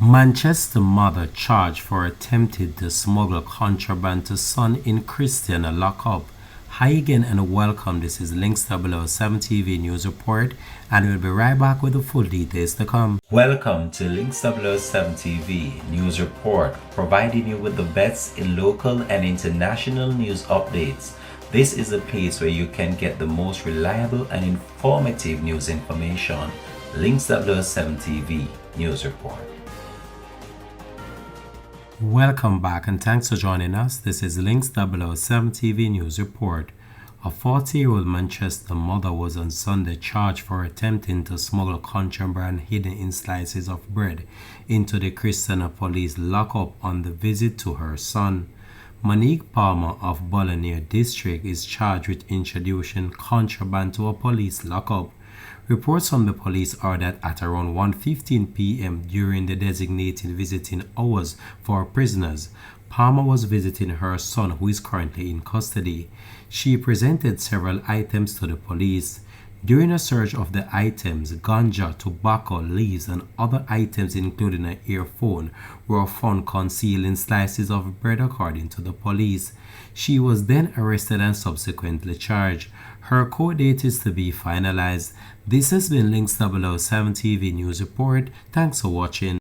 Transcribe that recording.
Manchester mother charged for attempting to smuggle contraband to son in Christiana lockup. Hi again and welcome. This is Links 007 TV News Report, and we'll be right back with the full details to come. Welcome to Links 007 TV News Report, providing you with the best in local and international news updates. This is a place where you can get the most reliable and informative news information. Links 007 TV News Report. Welcome back and thanks for joining us. This is Links 007 TV News Report. A 40-year-old Manchester mother was on Sunday charged for attempting to smuggle contraband hidden in slices of bread into the Christiana police lockup on the visit to her son. Monique Palmer of Bolonia District is charged with introducing contraband to a police lockup. Reports from the police are that at around 1:15 p.m. during the designated visiting hours for prisoners, Palmer was visiting her son, who is currently in custody. She presented several items to the police. During a search of the items, ganja, tobacco, leaves, and other items including an earphone were found concealed in slices of bread, according to the police. She was then arrested and subsequently charged. Her court date is to be finalized. This has been Links 007 TV News Report. Thanks for watching.